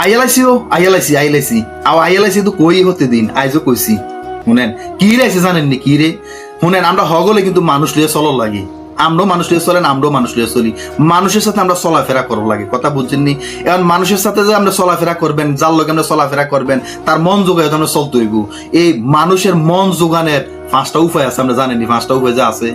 আইয়ালাইছি তো কই হতে দিন আইজও কইছি শুনেন কি রাইছে জানেননি কি রে শুনেন আমরা হগলে কিন্তু মানুষ লিয়ে চলো লাগে আমরাও মানুষ লিয়ে চলেন আমরাও মানুষ লিয়ে চলি মানুষের সাথে আমরা চলাফেরা করবো লাগে কথা বুঝছেননি এখন মানুষের সাথে যে আমরা চলাফেরা করবেন যার লোক আমরা চলাফেরা করবেন তার মন যোগায় আমরা চলতে হইব এই মানুষের মন যোগানের 5টা উপায় আছে আমরা জানেনি 5টা উপায় যা আছে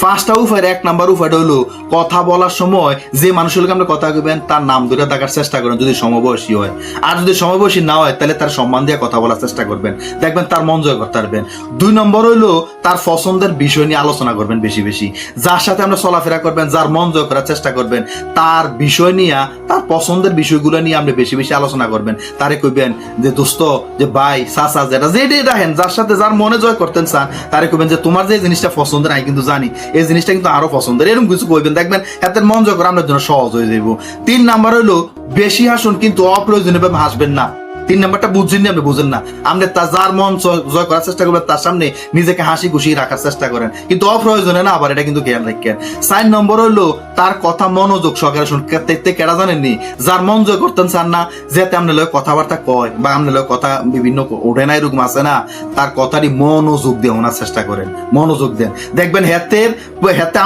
5টা উপায়ের 1 নাম্বার উপায়টা হলো কথা বলার সময় যে মানুষের লোক আমরা কথা কইবেন তার নাম ধরে ডাকার চেষ্টা করেন যদি সমবয়সী হয় আর যদি সমবয়সী না হয় তাহলে তার সম্মান দিয়ে কথা বলার চেষ্টা করবেন দেখবেন তার মন জয় করতে পারবেন 2 নম্বর হইলো তার পছন্দের বিষয় নিয়ে আলোচনা করবেন বেশি বেশি যার সাথে আমরা চলাফেরা করবেন যার মন জয় করার চেষ্টা করবেন তার বিষয় নিয়ে তার পছন্দের বিষয়গুলো নিয়ে আপনি বেশি বেশি আলোচনা করবেন তারে কইবেন যে দোস্ত যে ভাই চাচা যেটাই দেখেন যার সাথে যার মনে জয় করতেন চান তারে কইবেন যে তোমার যে জিনিসটা পছন্দের আমি কিন্তু জানি এই জিনিসটা কিন্তু আরো পছন্দের এরকম কিছু কইবেন দেখবেন এত মন জয় করা আপনার জন্য সহজ হয়ে যাইব 3 নাম্বার হইলো বেশি হাসুন কিন্তু অপ্রয়োজনীয় ভাবে হাসবেন না 3 নাম্বারটা বুঝছেন আপনি বুঝেন না আপনি তার যার মন জয় করার চেষ্টা করবেন তার সামনে নিজেকে হাসি খুশি রাখার চেষ্টা করেন কিন্তু অপ্রয়োজনে না আবার এটা কিন্তু খেয়াল রাখেন 4 নম্বর হইলো তার কথা মনোযোগ সহকারে শুনতে কেডা জানেননি যার মন জয় করতেন চান না যেতে আপনার লোক কথাবার্তা কয় বা আপনার লোক কথা বিভিন্ন ওঠে না এরকম আছে না তার কথারই মনোযোগ দিয়ে ওনার চেষ্টা করেন মনোযোগ দেন দেখবেন হেতে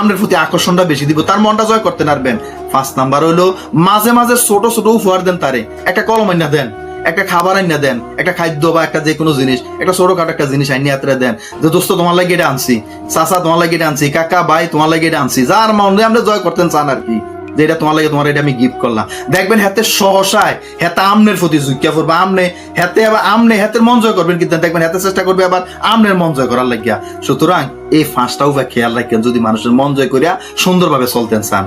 আপনার প্রতি আকর্ষণটা বেশি দিব তার মনটা জয় করতে পারবেন 5 নাম্বার হইলো মাঝে মাঝে ছোট ছোট উপহার দেন তারে একটা কলম আইনা দেন একটা খাবার আইনা দেন একটা খাদ্য বা একটা যে কোনো জিনিস একটা ছোটখাটো একটা জিনিস আইনিয়া দেন যে দোস্ত তোমার লাগে এটা আনছি চাচা তোমার লাগে এটা আনছি কাকা ভাই তোমার লাগে এটা আনছি যার মনে আমরা জয় করতেন চান আর কি যে এটা তোমার লাগে তোমার এটা আমি গিফট করলাম দেখবেন হাতে সহসায় হাতে আমনের প্রতি ঝুঁকিয়া পড়বে আমনে হাতের মন জয় করবেন কিন্তু দেখবেন হাতে চেষ্টা করবে আবার আমনের মন জয় করার লাগিয়া সুতরাং এই 5টা উপায় খেয়াল রাখেন যদি মানুষের মন জয় করিয়া সুন্দরভাবে চলতেন চান